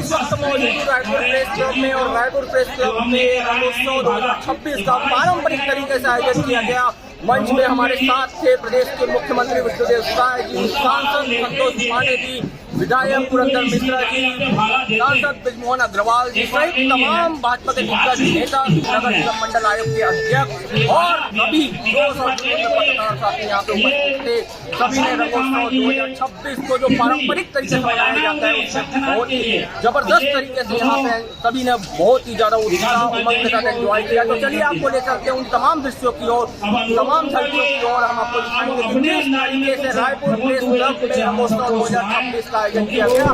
इस वक्त मौजूद रायपुर प्रेस क्लब में और रायपुर प्रेस क्लब में रंगोत्सव 2026 का पारंपरिक तरीके से आयोजन किया गया। मंच में हमारे साथ थे प्रदेश के मुख्यमंत्री विष्णुदेव साय जी, सांसद संतोष पांडे जी, विधायक पुरंदर मिश्रा जी, सांसद ब्रिजमोहन अग्रवाल जी सहित तमाम भाजपा के दिग्गज नेता, नगर निगम मंडल आयोग के अध्यक्ष और सभी 200 पत्रकार साथी यहाँ पे उपस्थित थे। सभी ने रंगोत्सव 2026 को जो पारंपरिक तरीके से मनाया जाता है उससे बहुत ही जबरदस्त तरीके से यहाँ पे सभी ने बहुत ही ज्यादा उत्साह उमंग के साथ एंजॉय किया। तो चलिए आपको ले चलते हैं उन तमाम दृश्यों की ओर, तमाम झलकियों की ओर। हम आपको दिखाएंगे कि किस तरीके से रायपुर प्रेस क्लब में रंगोत्सव 2026 का आयोजन किया गया।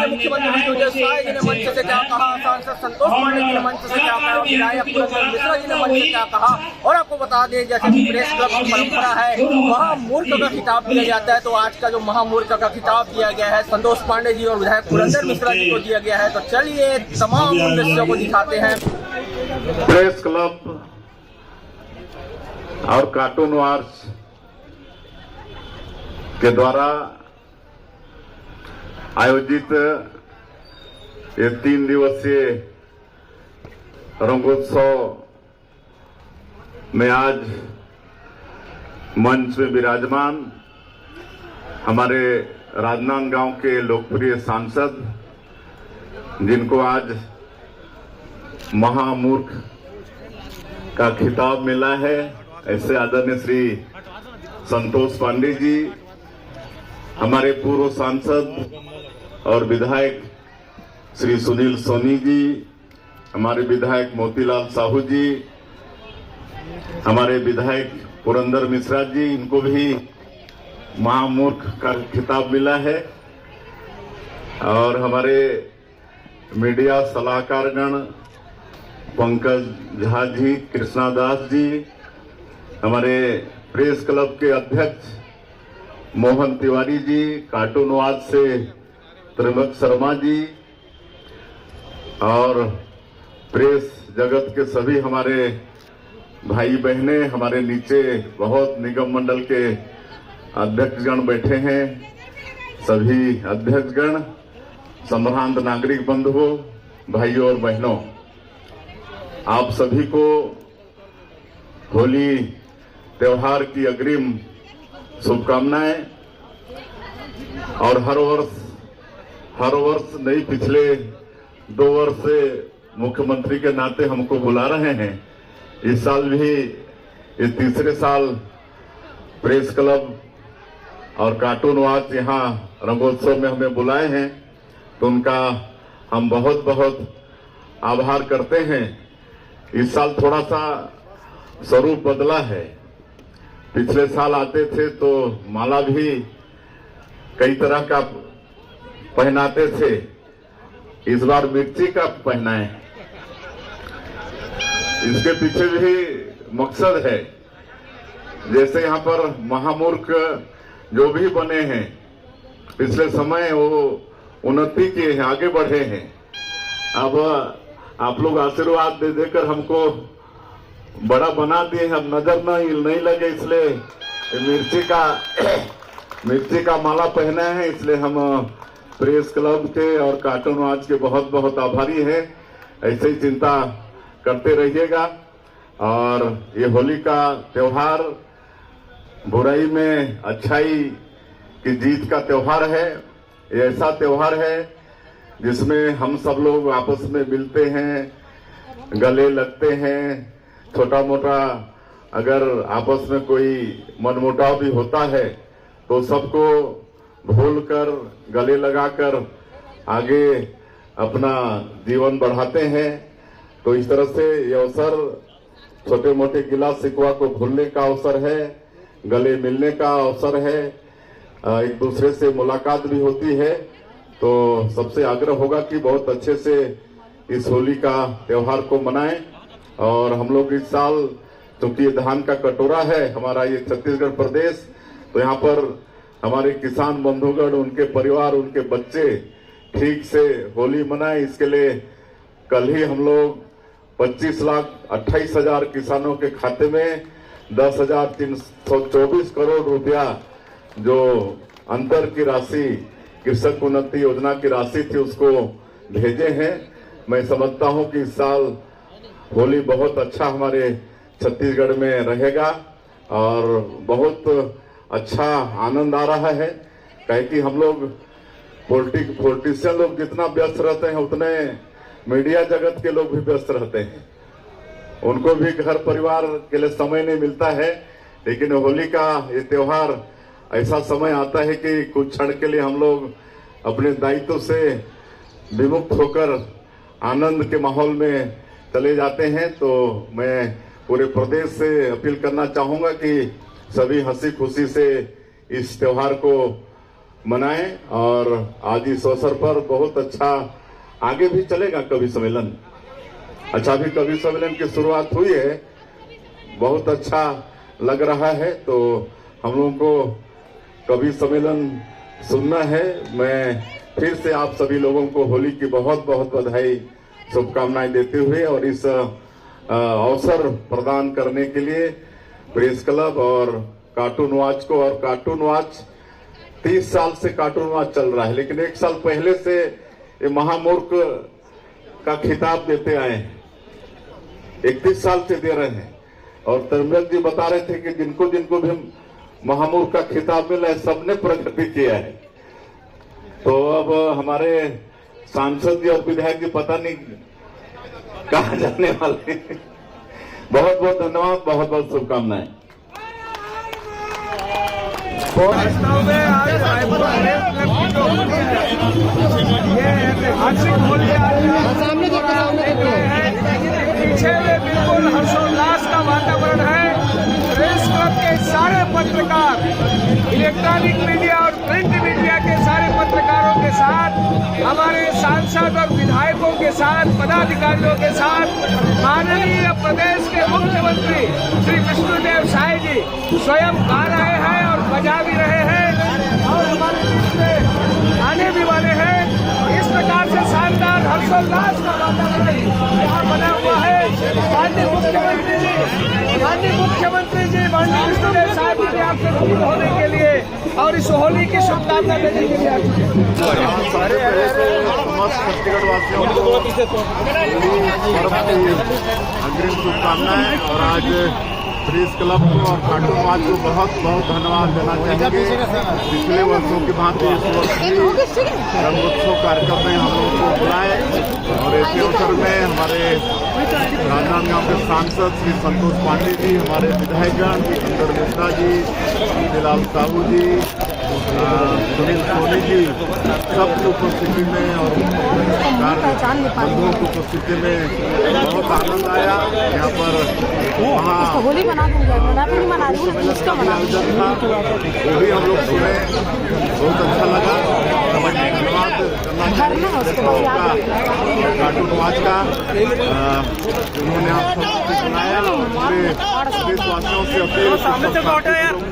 मुख्यमंत्री विष्णुदेव साय जी ने मंच से क्या कहा, सांसद संतोष पांडे जी ने मंच से क्या कहा, विधायक पुरंदर मिश्रा जी ने मंच से क्या कहा। और आपको बता दें जैसे कि प्रेस क्लब की परंपरा है महामूर्ख का खिताब दिया जाता है, तो आज का जो महामूर्ख का खिताब दिया गया है संतोष पांडे जी और विधायक पुरंदर मिश्रा जी को दिया गया है। तो चलिए तमाम दृश्यों को दिखाते हैं। प्रेस क्लब और कार्टून वार्स के द्वारा आयोजित ये 3 दिवसीय रंगोत्सव में आज मंच में विराजमान हमारे राजनांदगांव के लोकप्रिय सांसद, जिनको आज महामूर्ख का खिताब मिला है, ऐसे आदरणीय श्री संतोष पांडे जी, हमारे पूर्व सांसद और विधायक श्री सुनील सोनी जी, हमारे विधायक मोतीलाल साहू जी, हमारे विधायक पुरंदर मिश्रा जी, इनको भी महामूर्ख का खिताब मिला है। और हमारे मीडिया सलाहकारगण पंकज झा जी, कृष्णा दास जी, हमारे प्रेस क्लब के अध्यक्ष मोहन तिवारी जी, कार्टूनवाद से त्रिमक शर्मा जी और प्रेस जगत के सभी हमारे भाई बहने, हमारे नीचे बहुत निगम मंडल के अध्यक्षगण बैठे हैं, सभी अध्यक्षगण, संभ्रांत नागरिक बंधुओं, भाइयों और बहनों, आप सभी को होली त्योहार की अग्रिम शुभकामनाएं। और हर वर्ष नहीं, पिछले 2 वर्ष से मुख्यमंत्री के नाते हमको बुला रहे हैं। इस साल भी ये 3रे साल प्रेस क्लब और कार्टून वाच यहाँ रंगोत्सव में हमें बुलाए हैं, तो उनका हम बहुत बहुत आभार करते हैं। इस साल थोड़ा सा स्वरूप बदला है। पिछले साल आते थे तो माला भी कई तरह का पहनाते थे, इस बार मिर्ची का पहनाए। इसके पीछे भी मकसद है, जैसे यहाँ पर महामूर्ख जो भी बने हैं पिछले समय, वो उन्नति के हैं, आगे बढ़े हैं। अब आप लोग आशीर्वाद दे देकर हमको बड़ा बना दिए, हम नजर नहीं लगे, इसलिए मिर्ची का माला पहना है। इसलिए हम प्रेस क्लब के और कार्टून वाच के बहुत बहुत आभारी हैं। ऐसे ही चिंता करते रहिएगा। और ये होली का त्योहार बुराई में अच्छाई की जीत का त्योहार है। ये ऐसा त्योहार है जिसमें हम सब लोग आपस में मिलते हैं, गले लगते हैं। छोटा मोटा अगर आपस में कोई मनमुटाव भी होता है तो सबको भूलकर, गले लगाकर आगे अपना जीवन बढ़ाते हैं। तो इस तरह से ये अवसर छोटे मोटे गिला शिकवा को भूलने का अवसर है, गले मिलने का अवसर है, एक दूसरे से मुलाकात भी होती है। तो सबसे आग्रह होगा कि बहुत अच्छे से इस होली का त्योहार को मनाएं। और हम लोग इस साल, क्योंकि ये धान का कटोरा है हमारा ये छत्तीसगढ़ प्रदेश, तो यहाँ पर हमारे किसान बंधुगण, उनके परिवार, उनके बच्चे ठीक से होली मनाए, इसके लिए कल ही हम लोग 25,28,000 किसानों के खाते में 10,324 करोड़ रुपया जो अंतर की राशि, कृषक उन्नति योजना की राशि थी, उसको भेजे हैं। मैं समझता हूं कि इस साल होली बहुत अच्छा हमारे छत्तीसगढ़ में रहेगा और बहुत अच्छा आनंद आ रहा है। कहे कि हम लोग पॉलिटिशियन लोग जितना व्यस्त रहते हैं उतने मीडिया जगत के लोग भी व्यस्त रहते हैं, उनको भी घर परिवार के लिए समय नहीं मिलता है। लेकिन होली का ये त्योहार ऐसा समय आता है कि कुछ क्षण के लिए हम लोग अपने दायित्व से विमुक्त होकर आनंद के माहौल में चले जाते हैं। तो मैं पूरे प्रदेश से अपील करना चाहूंगा कि सभी हंसी खुशी से इस त्योहार को मनाएं और आज इस अवसर पर बहुत अच्छा आगे भी चलेगा कवि सम्मेलन। अच्छा, भी कवि सम्मेलन की शुरुआत हुई है, बहुत अच्छा लग रहा है। तो हम लोगों को कवि सम्मेलन सुनना है। मैं फिर से आप सभी लोगों को होली की बहुत बहुत बधाई, शुभकामनाएं देते हुए और इस अवसर प्रदान करने के लिए प्रेस क्लब और कार्टून वॉच को, और कार्टून वॉच 30 साल से कार्टून वॉच चल रहा है, लेकिन 1 साल पहले से ये महामूर्ख का खिताब देते आए हैं, 31 साल से दे रहे हैं। और तरमेल जी बता रहे थे कि जिनको जिनको भी महामूर्ख का खिताब मिला है सबने प्रगति किया है। तो अब हमारे सांसद जी और विधायक जी पता नहीं कहाँ जाने वाले हैं। बहुत बहुत धन्यवाद, बहुत बहुत शुभकामनाएं। पीछे में बिल्कुल हर्षोल्लास का वातावरण है। प्रेस क्लब के सारे पत्रकार, इलेक्ट्रॉनिक मीडिया और प्रिंट मीडिया के सारे पत्रकारों के साथ, हमारे सांसद और विधायकों के साथ, पदाधिकारियों के साथ माननीय प्रदेश के मुख्यमंत्री श्री विष्णुदेव साय जी स्वयं गा रहे हैं और बजा भी रहे हैं और हमारे बीच में आने भी वाले हैं। इस प्रकार से शानदार हर्षोल्लास का वातावरण यहाँ बना हुआ है। माननीय मुख्यमंत्री जी माननीय विष्णुदेव साय जी आपसे रूबरू होने के लिए और इस होली की शुभकामना देने के लिए छत्तीसगढ़ वासियों को अग्रिम शुभकामनाएं। और आज प्रेस क्लब को और कार्टून वॉच को बहुत बहुत धन्यवाद देना चाहेंगे। पिछले वर्षों की भांति इस वर्ष भी रंगोत्सव कार्यक्रम में हम लोगों को बुलाए और ऐसे अवसर में हमारे राजनांदगांव के सांसद श्री संतोष पांडे जी, हमारे विधायकगण सुंदर मिश्रा जी, बिलाल साहू जी, सुनील सोनी जी, सबकी उपस्थिति में और बंधुओं की उपस्थिति में बहुत आनंद आया। यहाँ पर होली मना आयोजन था, वो भी हम लोग सुने, बहुत अच्छा लगा। धन्यवाद करना चाहिए कार्टून वॉच का, उन्होंने आप सबको सुनाया और पूरे देशवासियों से अपील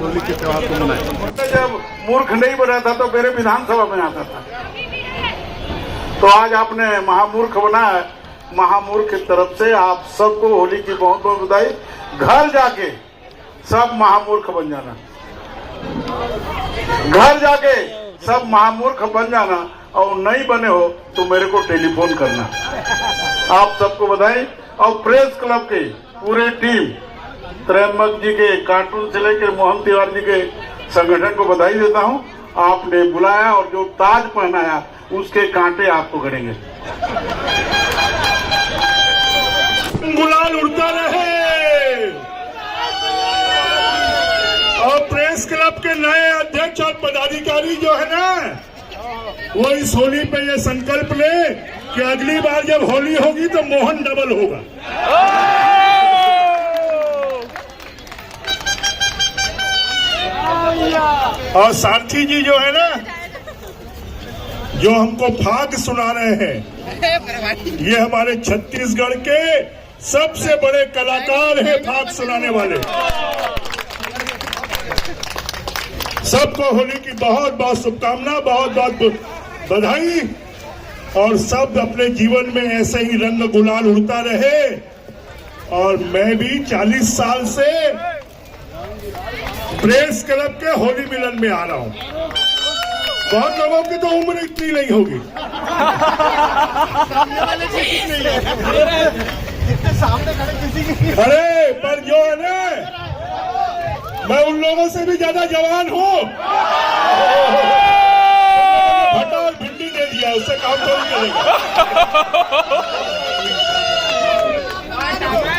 होली के त्योहार को मनाए। जब मूर्ख नहीं बना था तो मेरे विधानसभा में आता था, तो आज आपने महामूर्ख बनाया। महामूर्ख की तरफ से आप सबको होली की बहुत बहुत बधाई। घर जाके सब महामूर्ख बन जाना, घर जाके सब महामूर्ख बन जाना, और नहीं बने हो तो मेरे को टेलीफोन करना। आप सबको बधाई। और प्रेस क्लब की पूरी टीम, त्रयंबक जी के कार्टून से लेकर मोहन तिवारी जी के संगठन को बधाई देता हूं। आपने बुलाया और जो ताज पहनाया उसके कांटे आपको गड़ेंगे। गुलाल उड़ता रहे। और प्रेस क्लब के नए अध्यक्ष और पदाधिकारी जो है ना, वो इस होली पे ये संकल्प ले कि अगली बार जब होली होगी तो मोहन डबल होगा। और सारथी जी जो है ना, जो हमको फाग सुना रहे हैं, ये हमारे छत्तीसगढ़ के सबसे बड़े कलाकार हैं फाग सुनाने वाले। सबको होली की बहुत बहुत शुभकामना, बहुत बहुत बधाई, और सब अपने जीवन में ऐसे ही रंग गुलाल उड़ता रहे। और मैं भी 40 साल से प्रेस क्लब के होली मिलन में आ रहा हूं। बहुत लोगों की तो उम्र इतनी नहीं होगी। अरे पर जो है ना, मैं उन लोगों से भी ज्यादा जवान हूं। भट्टा और भिंडी दे दिया, उससे काम तो नहीं चलेगा।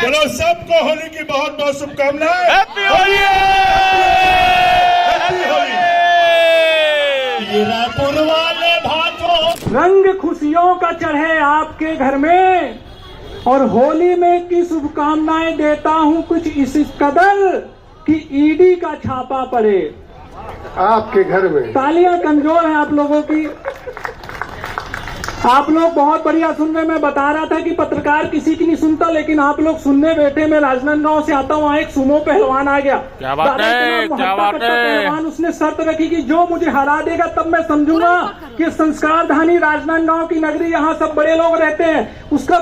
चलो, सबको होली की बहुत बहुत शुभकामनाएं। हैप्पी होली। हैप्पी होली। ये रायपुर वाले भाइयों, रंग खुशियों का चढ़े आपके घर में, और होली में की शुभकामनाएं देता हूं कुछ इस कदर कि ईडी का छापा पड़े आपके घर में। तालियां कमजोर हैं आप लोगों की। आप लोग बहुत बढ़िया सुन रहे। मैं बता रहा था कि पत्रकार किसी की नहीं सुनता, लेकिन आप लोग सुनने बैठे। मैं राजनांदगांव से आता हूँ, वहाँ एक सुमो पहलवान आ गया। क्या बात है, क्या बात है। पहलवान, उसने शर्त रखी कि जो मुझे हरा देगा तब मैं समझूंगा कि संस्कारधानी राजनांदगांव की नगरी, यहाँ सब बड़े लोग रहते हैं। उसका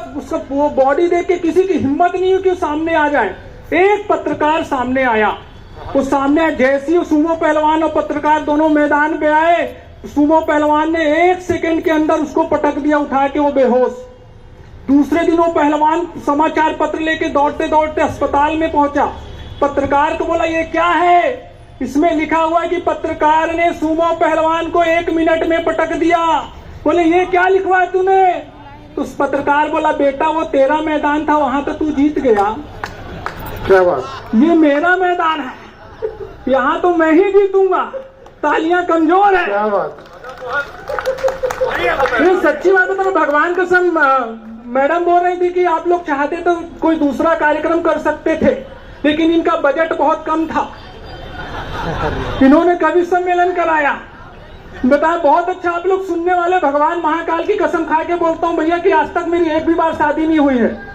वो बॉडी देख के किसी की हिम्मत नहीं हुई कि सामने आ जाए। एक पत्रकार सामने आया, वो सामने जैसी वो सुमो पहलवान और पत्रकार दोनों मैदान पे आए, सुमो पहलवान ने 1 सेकंड के अंदर उसको पटक दिया उठा के, वो बेहोश। दूसरे दिन वो पहलवान समाचार पत्र लेके दौड़ते दौड़ते अस्पताल में पहुंचा। पत्रकार को बोला, ये क्या है? इसमें लिखा हुआ है कि पत्रकार ने सुमो पहलवान को 1 मिनट में पटक दिया। बोले, ये क्या लिखवा है तूने? तो उस पत्रकार बोला, बेटा वो तेरा मैदान था, वहां तो तू जीत गया। क्या बात? ये मेरा मैदान है, यहाँ तो मैं ही जीतूंगा। तालियां कमजोर है। क्या बात? ये सच्ची बात है। तो भगवान कसम, मैडम बोल रही थी कि आप लोग चाहते तो कोई दूसरा कार्यक्रम कर सकते थे, लेकिन इनका बजट बहुत कम था। इन्होंने कवि सम्मेलन कराया। बताया, बहुत अच्छा। आप लोग सुनने वाले, भगवान महाकाल की कसम खा के बोलता हूँ भैया कि आज तक मेरी एक भी बार शादी नहीं हुई है।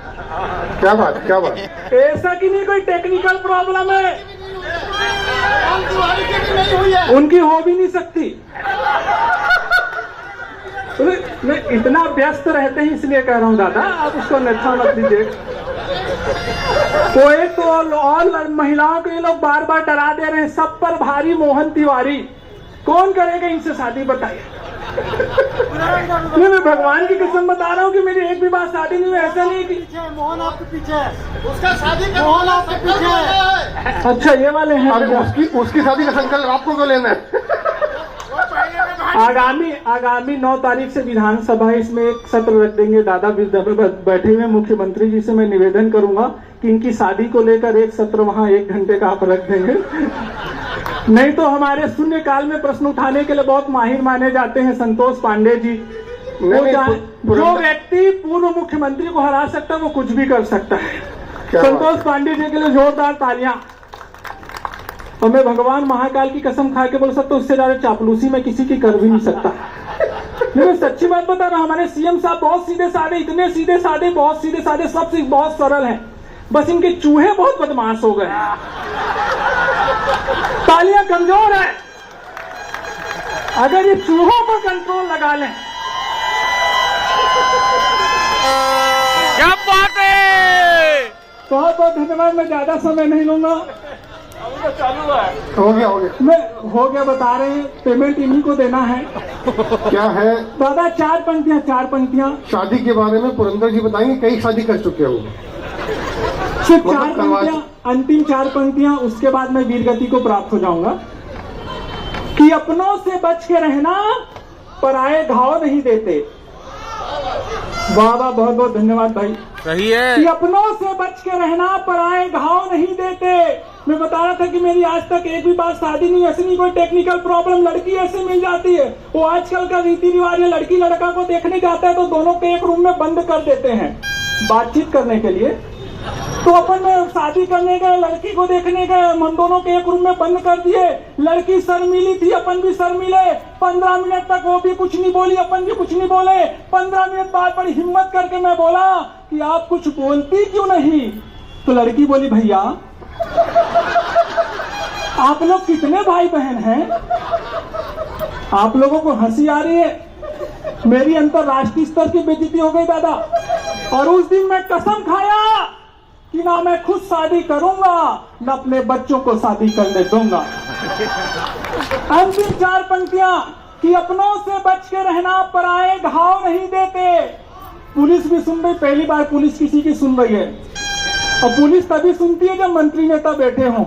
क्या बात? क्या बात? ऐसा कि नहीं कोई टेक्निकल प्रॉब्लम है, उनकी हो भी नहीं सकती। मैं इतना व्यस्त रहते हैं इसलिए कह रहा हूँ दादा, आप उसको अच्छा मत लीजिए। तो एक तो और महिलाओं को ये लोग बार बार डरा दे रहे हैं, सब पर भारी मोहन तिवारी। कौन करेगा इनसे शादी, बताइए। मैं भगवान की कसम बता रहा हूँ कि मेरी एक भी बार शादी नहीं हुई। ऐसा नहीं कि मोहन आपके पीछे है, उसका शादी का मोहन आपके पीछे है। अच्छा, ये वाले हैं। उसकी शादी का संकल्प आपको क्यों लेना है? आगामी 9 तारीख से विधानसभा इसमें एक सत्र रख देंगे। दादा बैठे हुए मुख्यमंत्री जी से मैं निवेदन करूंगा कि इनकी शादी को लेकर एक सत्र वहां 1 घंटे का आप रख देंगे। नहीं तो हमारे शून्य काल में प्रश्न उठाने के लिए बहुत माहिर माने जाते हैं संतोष पांडे जी। जो व्यक्ति पूर्व मुख्यमंत्री को हरा सकता है वो कुछ भी कर सकता है। संतोष पांडे जी के लिए जोरदार तालियां। और मैं भगवान महाकाल की कसम खा के बोल सकता हूँ, उससे ज्यादा चापलूसी में किसी की कर भी नहीं सकता। मैं सच्ची बात बता रहा हूँ, हमारे सीएम साहब बहुत सीधे साधे, इतने सीधे साधे, बहुत सीधे साधे, सब चीज बहुत सरल है। बस इनके चूहे बहुत बदमाश हो गए। तालियां कमजोर है। अगर ये चूहों पर कंट्रोल लगा लें। क्या बात है। बहुत बहुत धन्यवाद। मैं ज्यादा समय नहीं लूंगा। हो गया मैं हो गया बता रहे हैं। पेमेंट इन्हीं को देना है। क्या है दादा? 4 पंक्तियां। शादी के बारे में पुरंदर जी बताएंगे, कई शादी कर चुके हो। सिर्फ 4 पंक्तियां, अंतिम 4 पंक्तियां, उसके बाद मैं वीरगति को प्राप्त हो जाऊंगा। कि अपनों से बच के रहना, पराये घाव नहीं देते। वाह वाह, बहुत बहुत धन्यवाद भाई। सही है। कि अपनों से बच के रहना, पराये घाव नहीं देते। मैं बता रहा था कि मेरी आज तक एक भी बार शादी नहीं, ऐसी नहीं कोई टेक्निकल प्रॉब्लम, लड़की ऐसे मिल जाती है। वो आजकल का रीति रिवाज है, लड़की लड़का को देखने जाता है तो दोनों को एक रूम में बंद कर देते हैं बातचीत करने के लिए। तो अपन शादी करने गए, लड़की को देखने गए, हम दोनों के एक रूम में बंद कर दिए। लड़की शर्मीली थी, अपन भी शर्मीले। 15 मिनट तक वो भी कुछ नहीं बोली, अपन भी कुछ नहीं बोले। 15 मिनट बाद बड़ी हिम्मत करके मैं बोला कि आप कुछ बोलती क्यों नहीं? तो लड़की बोली, भैया आप लोग कितने भाई बहन हैं? आप लोगों को हंसी आ रही है? मेरी अंतरराष्ट्रीय स्तर की बेइज्जती हो गई दादा। और उस दिन मैं कसम खाया कि ना मैं खुद शादी करूंगा न अपने बच्चों को शादी करने दूंगा। अंतिम 4 पंक्तियां कि अपनों से बच के रहना, पराए घाव नहीं देते। पुलिस भी सुन रही, पहली बार पुलिस किसी की सुन रही है। और पुलिस तभी सुनती है जब मंत्री नेता बैठे हों।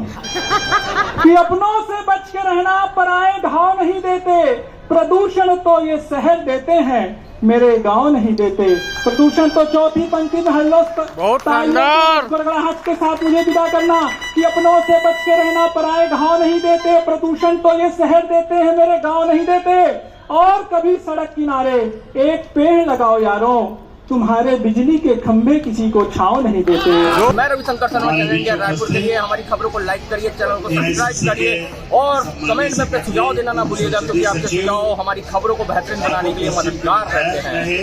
कि अपनों से बच के रहना, पराए घाव नहीं देते। प्रदूषण तो ये शहर देते हैं, मेरे गांव नहीं देते। प्रदूषण तो चौथी पंक्ति में बहुत शानदार गड़गड़ाहट के साथ मुझे विदा करना कि अपनों से बच के रहना, पराए घाव नहीं देते। प्रदूषण तो ये शहर देते हैं, मेरे गांव नहीं देते। और कभी सड़क किनारे एक पेड़ लगाओ यारों, तुम्हारे बिजली के खंभे किसी को छांव नहीं देते। मैं रविशंकर शर्मा, चैनल इंडिया रायपुर के लिए हमारी खबरों को लाइक करिए, चैनल को सब्सक्राइब करिए और कमेंट में अपने सुझाव देना ना भूलिएगा, क्योंकि आपके सुझाव हमारी खबरों को बेहतरीन बनाने के लिए मददगार रहते हैं।